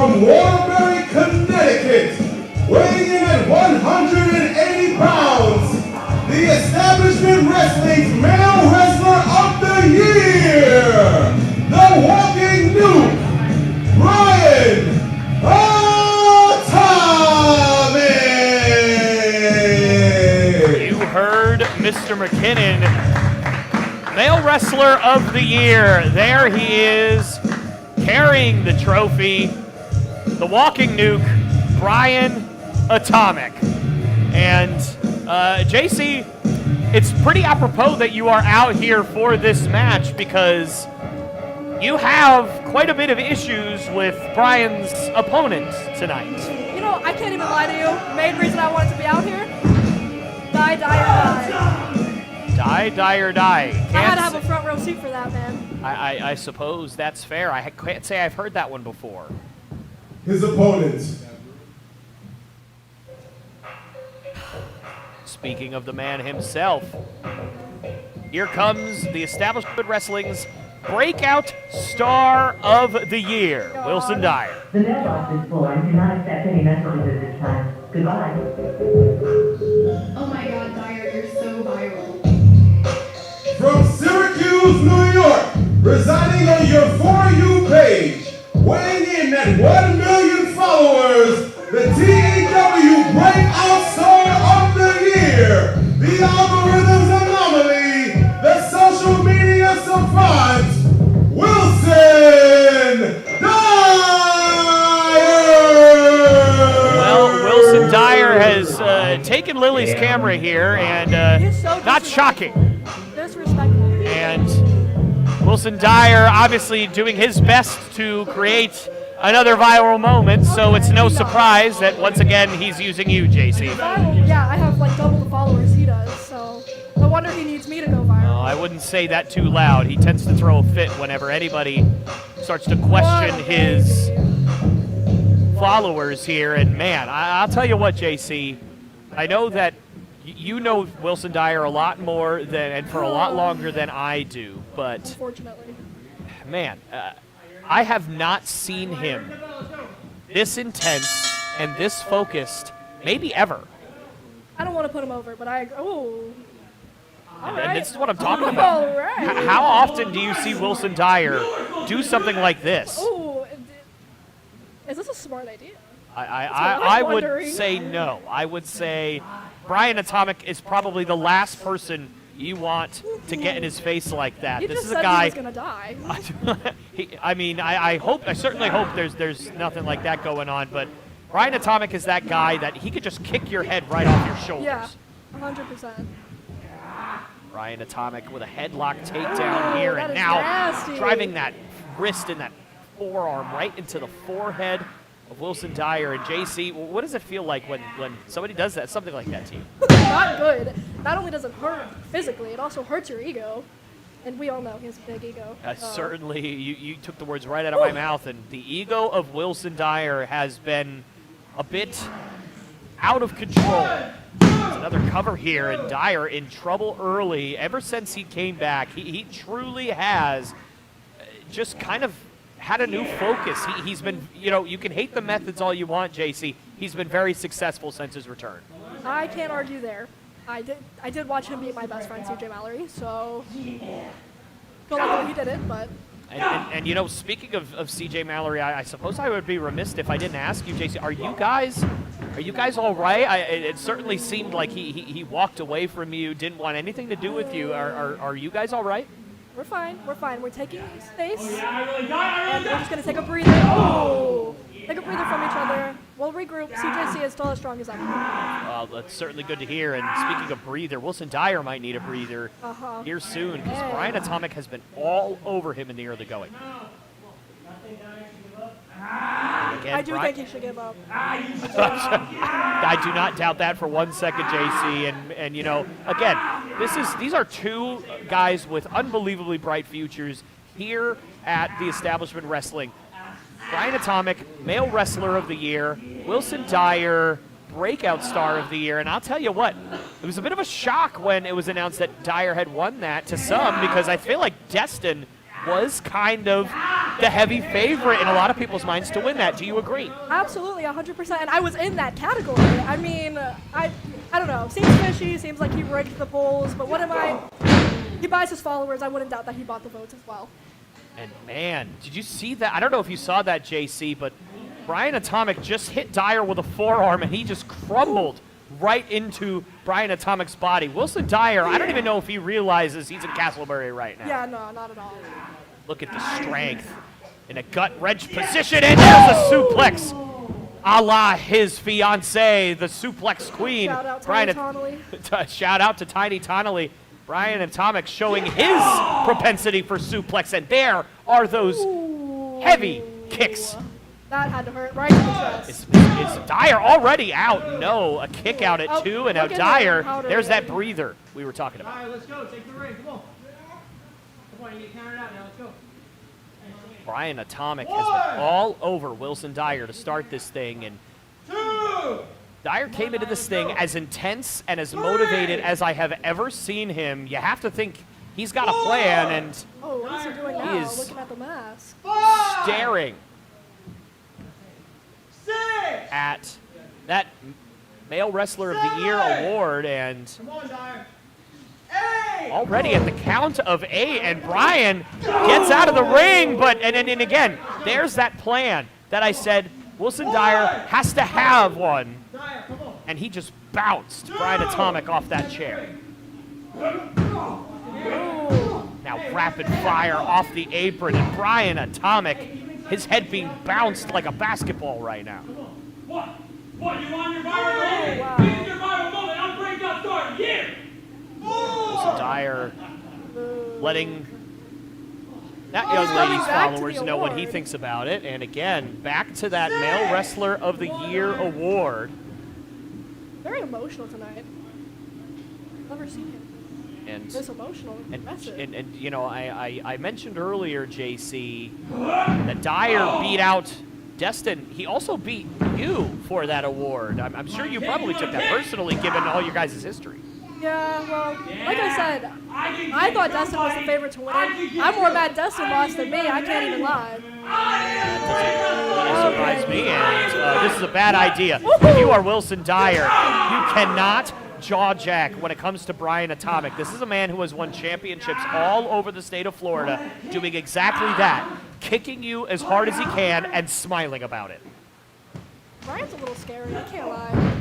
from Waterbury, Connecticut, weighing in at 180 pounds, the Establishment Wrestling's Male Wrestler of the Year, the Walking Nuke, Brian Atomic! You heard Mr. McKinnon, Male Wrestler of the Year. There he is, carrying the trophy, the Walking Nuke, Brian Atomic. And JC, it's pretty apropos that you are out here for this match because you have quite a bit of issues with Brian's opponent tonight. You know, I can't even lie to you. Main reason I wanted to be out here, die, die, die. Die, Dyer, die. I had to have a front row seat for that, man. I suppose that's fair. I can't say I've heard that one before. His opponent. Speaking of the man himself, here comes the Establishment Wrestling's Breakout Star of the Year, Wilson Dyer. The mailbox is full and do not accept any messages at this time. Goodbye. Oh my God, Dyer, you're so viral. From Syracuse, New York, residing on your For You page, weighing in at 1 million followers, the TEW Breakout Star of the Year, the algorithm's anomaly, the social media savant, Wilson Dyer! Well, Wilson Dyer has taken Lily's camera here, and He's so not shocking. Disrespectful. And Wilson Dyer obviously doing his best to create another viral moment, so it's no surprise that once again he's using you, JC. Viral, yeah, I have like double the followers he does, so no wonder he needs me to go viral. I wouldn't say that too loud. He tends to throw a fit whenever anybody starts to question his followers here. And man, I'll tell you what, JC, I know that you know Wilson Dyer a lot more than, and for a lot longer than I do, but Unfortunately. man, I have not seen him this intense and this focused, maybe ever. I don't want to put him over, but I agree. Oh. All And right. this is what I'm talking about. All right. How often do you see Wilson Dyer do something like this? Oh, is this a smart idea? I would say no. I would say Brian Atomic is probably the last person you want to get in his face like that. He This just is a said guy. he was gonna die. I certainly hope there's nothing like that going on. But Brian Atomic is that guy that he could just kick your head right off your shoulders. Yeah, 100%. Brian Atomic with a headlock takedown here, that and is now nasty. driving that wrist and that forearm right into the forehead of Wilson Dyer. And JC, what does it feel like when somebody does that, something like that to you? Not good. Not only does it hurt physically, it also hurts your ego. And we all know he has a big ego. Certainly, you took the words right out of my mouth. And the ego of Wilson Dyer has been a bit out of control. There's another cover here, and Dyer in trouble early. Ever since he came back, he truly has just kind of had a new focus. He's been, you can hate the methods all you want, JC. He's been very successful since his return. I can't argue there. I did watch him beat my best friend, CJ Mallory, so don't like the way he did it, but... And speaking of CJ Mallory, I suppose I would be remiss if I didn't ask you, JC, are you guys all right? It certainly seemed like he walked away from you, didn't want anything to do with you. Are you guys all right? We're fine. We're fine. We're taking space, and we're just going to take a breather. Oh! Take a breather from each other. We'll regroup. CJC is still as strong as ever. Well, that's certainly good to hear. And speaking of breather, Wilson Dyer might need a breather here soon because Brian Atomic has been all over him in the early going. Again, I do think he should give up. I do not doubt that for 1 second, JC. And again, these are two guys with unbelievably bright futures here at the Establishment Wrestling. Brian Atomic, Male Wrestler of the Year. Wilson Dyer, Breakout Star of the Year. And I'll tell you what, it was a bit of a shock when it was announced that Dyer had won that to some, because I feel like Destin was kind of the heavy favorite in a lot of people's minds to win that. Do you agree? Absolutely, 100%. And I was in that category. I mean, I don't know. Seems fishy. Seems like he rigged the polls. But what am I? He buys his followers. I wouldn't doubt that he bought the votes as well. And man, did you see that? I don't know if you saw that, JC, but Brian Atomic just hit Dyer with a forearm, and he just crumbled right into Brian Atomic's body. Wilson Dyer, I don't even know if he realizes he's in Casselberry right now. Yeah, no, not at all. Look at the strength in a gut wrench position, and there's a suplex. A la his fiancée, the suplex queen. Shout out Brian, Tiny shout out to Tiny Tonnelly. Brian Atomic showing his propensity for suplex, and there are those heavy kicks. That had to hurt right to the chest. Is Dyer already out? No, a kick out at 2, and now look at Dyer, him. there's that breather we were talking about. All right, let's go. Take the ring. Come on. Come on, you get counted out now. Let's go. Brian Atomic has been all over Wilson Dyer to start this thing, and Dyer came into this thing as intense and as motivated as I have ever seen him. You have to think he's got a plan, and Oh, what is he doing he now? is Looking at the mask. staring at that Male Wrestler of the Year award, and Come on, Dyer. already at the count of 8, and Brian gets out of the ring, but and again, there's that plan that I said Wilson Dyer has to have one, Dyer, come on. and he just bounced Brian Atomic off that chair. Now rapid fire off the apron, and Brian Atomic, his head being bounced like a basketball right now. What? What? You want your viral moment? wow. This is your viral moment. I'm Breakout starting here. Wilson Dyer letting that young coming lady's back to followers the know what he award. thinks about it. And again, back to that Male Wrestler of the Year award. Very emotional tonight. Never seen him And this emotional. Impressive. and you know, I mentioned earlier, JC, that Dyer beat out Destin. He also beat you for that award. I'm sure you probably took that personally, given all your guys' history. Yeah, well, like I said, I thought Destin was the favorite to win. I'm more mad Destin lost than me. I can't even lie. Really surprised me, and this is a bad idea. If you are Wilson Dyer, you cannot jaw jack when it comes to Brian Atomic. This is a man who has won championships all over the state of Florida, doing exactly that, kicking you as hard as he can and smiling about it. Brian's a little scary, I can't lie.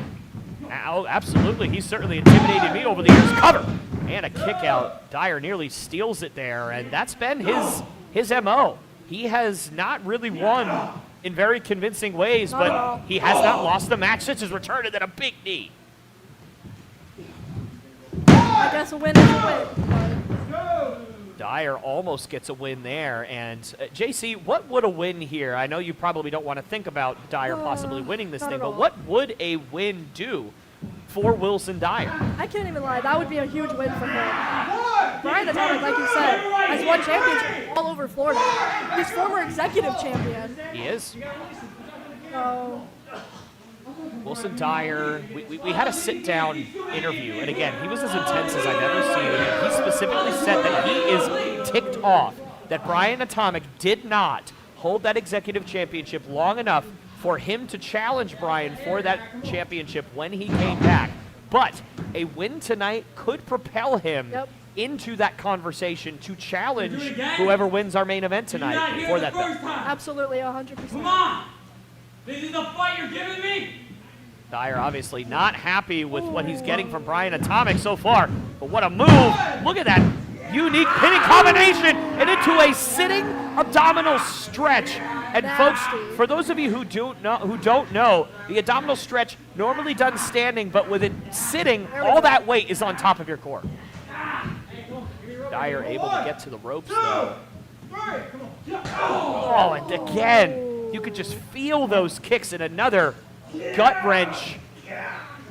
Oh, absolutely. He's certainly intimidated me over the years. Cover! And a kick out. Dyer nearly steals it there, and that's been his MO. He has not really won in very convincing ways, but he has not lost a match since his return, and then a big knee. I guess a win is a win. Dyer almost gets a win there, and JC, what would a win here? I know you probably don't want to think about Dyer possibly winning this not thing, at but all. what would a win do for Wilson Dyer? I can't even lie. That would be a huge win for him. Brian Atomic, like you said, has won championships all over Florida. He's former executive champion. He is. So, Wilson Dyer, we had a sit-down interview, and again, he was as intense as I've ever seen him. He specifically said that he is ticked off that Brian Atomic did not hold that executive championship long enough for him to challenge Brian for that championship when he came back. But a win tonight could propel him into that conversation to challenge whoever wins our main event You're not tonight here for the that belt. first time. absolutely, Come 100%. on. This is the fight you're giving me. Dyer obviously not happy with what he's getting from Brian Atomic so far, but what a move. Look at that unique pinning combination and into a sitting abdominal stretch. And folks, for those of you who don't know, the abdominal stretch normally done standing, but with it sitting, all that weight is on top of your core. Dyer able to get to the ropes though. Oh, and again, you could just feel those kicks in another gut wrench.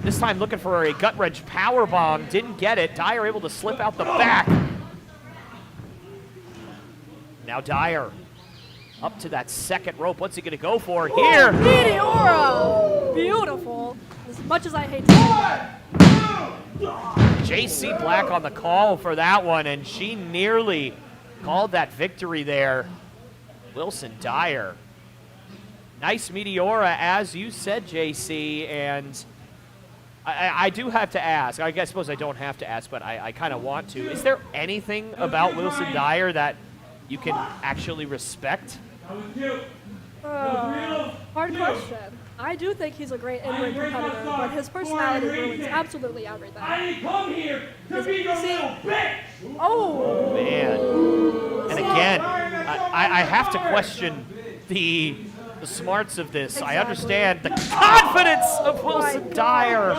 This time looking for a gut wrench power bomb, didn't get it. Dyer able to slip out the back. Now Dyer up to that second rope. What's he going to go for here? Meteora! Beautiful. As much as I hate to say that. JC Black on the call for that one, and she nearly called that victory there. Wilson Dyer. Nice Meteora, as you said, JC, and I do have to ask. I suppose I don't have to ask, but I kind of want to. Is there anything about Wilson Dyer that you can actually respect? Hard question. I do think he's a great in-ring competitor, but his personality ruins absolutely everything. I didn't come here to be your little bitch! Oh! Man. And again, I have to question the smarts of this. Exactly. I understand the confidence of Wilson Dyer,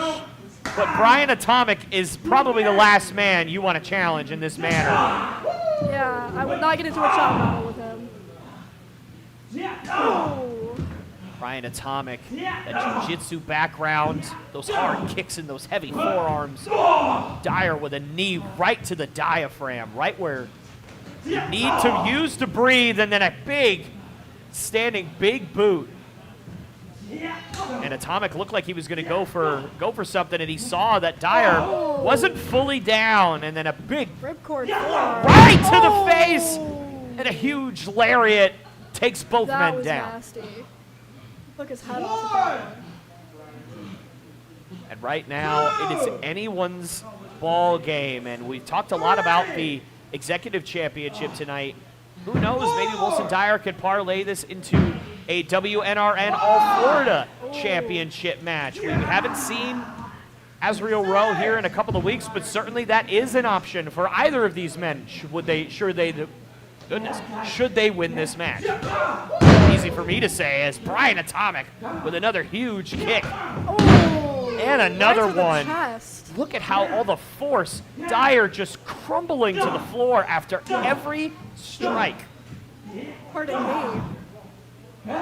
but Brian Atomic is probably the last man you want to challenge in this manner. Yeah, I would not get into a shot battle with him. Oh! Brian Atomic, that jiu-jitsu background, those hard kicks and those heavy forearms. Dyer with a knee right to the diaphragm, right where you need to use to breathe, and then a big, standing big boot. And Atomic looked like he was going to go for something, and he saw that Dyer wasn't fully down, and then a big Ripcord right to the face, and a huge lariat takes both that men was down. Nasty. Took his head off of that one. And right now, it is anyone's ball game, and we've talked a lot about the Executive Championship tonight. Who knows, maybe Wilson Dyer could parlay this into a WNRN All-Florida Championship match. We haven't seen Azriel Rowe here in a couple of weeks, but certainly that is an option for either of these men, should they win this match. Easy for me to say, as Brian Atomic with another huge kick. And another right to the one. chest. Look at how all the force, Dyer just crumbling to the floor after every strike. Pardon me.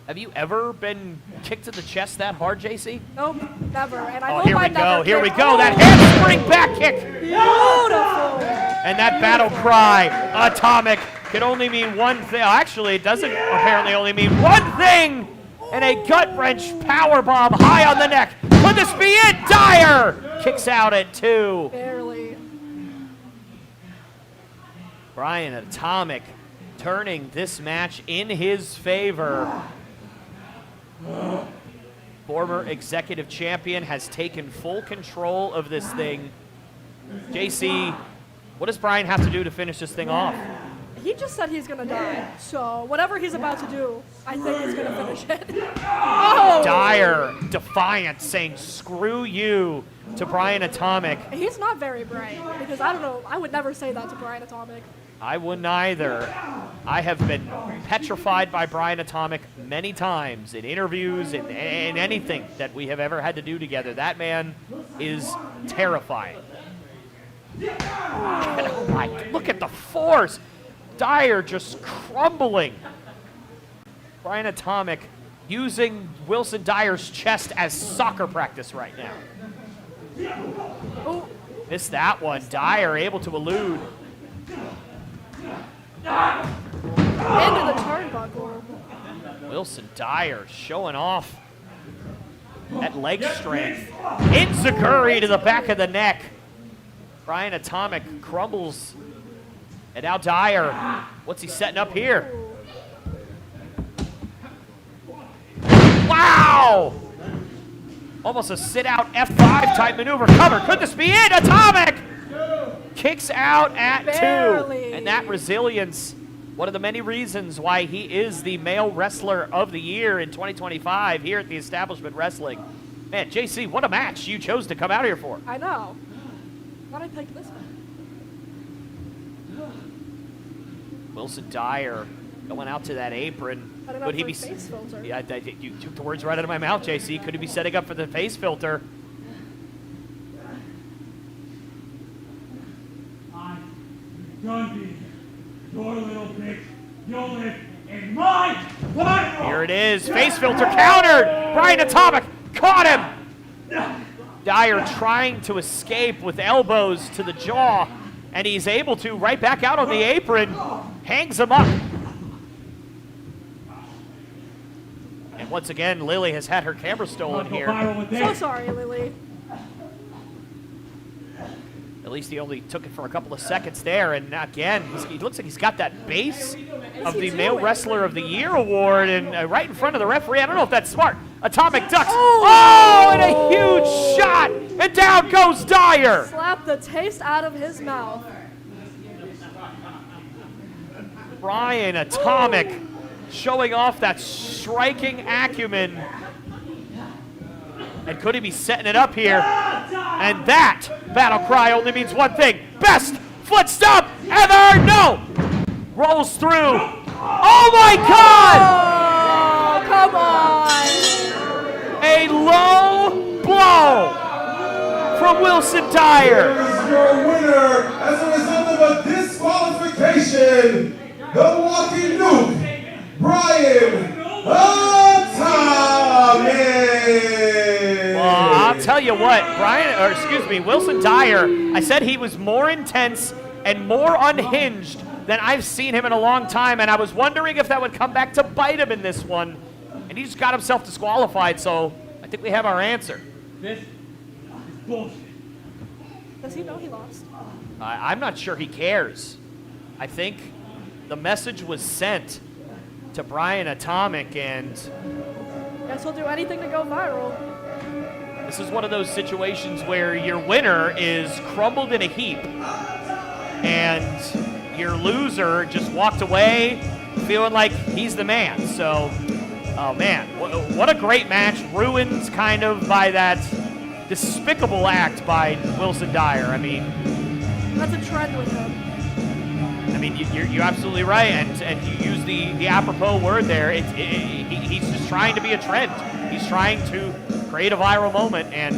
Have you ever been kicked to the chest that hard, JC? Nope, never. And I Oh, hope here I we never go, here we kick- go. That handspring back kick. Beautiful. And that battle cry, Atomic, can only mean one thing. Actually, it doesn't apparently only mean one thing. And a gut wrench power bomb high on the neck. Could this be it? Dyer kicks out at 2. Barely. Brian Atomic turning this match in his favor. Former executive champion has taken full control of this thing. JC, what does Brian have to do to finish this thing off? He just said he's gonna die. So whatever he's about to do, I think he's gonna finish it. Oh! Dyer, defiant, saying screw you to Brian Atomic. He's not very bright, because I don't know, I would never say that to Brian Atomic. I wouldn't either. I have been petrified by Brian Atomic many times in interviews and anything that we have ever had to do together. That man is terrifying. Oh my, look at the force. Dyer just crumbling. Brian Atomic using Wilson Dyer's chest as soccer practice right now. Oh, Missed that one. Dyer able to elude. into the turnbuckle. Wilson Dyer showing off that leg strength. Enziguri to the back of the neck. Brian Atomic crumbles. And now Dyer, what's he setting up here? Wow! Almost a sit-out F5 type maneuver. Cover, could this be it? Atomic! Kicks out at Barely. 2. And that resilience, one of the many reasons why he is the male wrestler of the year in 2025 here at the Establishment Wrestling. Man, JC, what a match you chose to come out here for. I know. Thought I picked this one. Wilson Dyer going out to that apron. I don't know Could he for be? a face filter. Yeah, you took the words right out of my mouth, JC. Could he be setting up for the face filter? I'm done being your little bitch. You'll live in my butthole. Here it is. Face filter countered. Brian Atomic caught him. Dyer trying to escape with elbows to the jaw, and he's able to right back out on the apron. Hangs him up. And once again, Lily has had her camera stolen here. So sorry, Lily. At least he only took it for a couple of seconds there. And again, he looks like he's got that base of the Male Wrestler of the Year award and right in front of the referee. I don't know if that's smart. Atomic Ducks. Oh, and a huge shot. And down goes Dyer. Slap the taste out of his mouth. Brian Atomic showing off that striking acumen. And could he be setting it up here? And that battle cry only means one thing. Best foot stomp ever. No. Rolls through. Oh my God. Oh, come on. A low blow from Wilson Dyer. Here is your winner as a result of a disqualification. The walking nuke, Brian Atomic. Well, I'll tell you what, Wilson Dyer, I said he was more intense and more unhinged than I've seen him in a long time, and I was wondering if that would come back to bite him in this one. And he just got himself disqualified, so I think we have our answer. This is bullshit. Does he know he lost? I'm not sure he cares. I think the message was sent to Brian Atomic, and Guess he'll do anything to go viral. this is one of those situations where your winner is crumbled in a heap, and your loser just walked away feeling like he's the man. So, oh man, what a great match, ruined kind of by that despicable act by Wilson Dyer. I mean, That's a trend with him. I mean, you're absolutely right, and you use the apropos word there. He's just trying to be a trend. He's trying to create a viral moment, and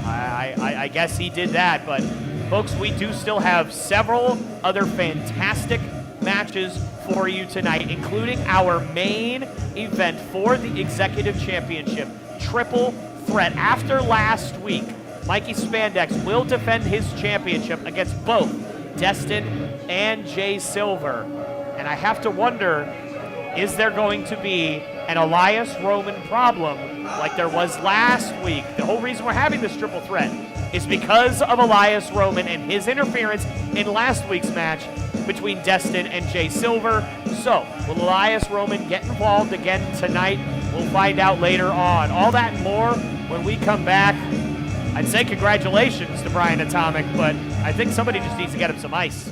I guess he did that. But folks, we do still have several other fantastic matches for you tonight, including our main event for the Executive Championship, Triple Threat. After last week, Mikey Spandex will defend his championship against both Destin and Jay Silver. And I have to wonder, is there going to be an Elias Roman problem like there was last week? The whole reason we're having this triple threat is because of Elias Roman and his interference in last week's match between Destin and Jay Silver. So, will Elias Roman get involved again tonight? We'll find out later on. All that and more when we come back. I'd say congratulations to Brian Atomic, but I think somebody just needs to get him some ice.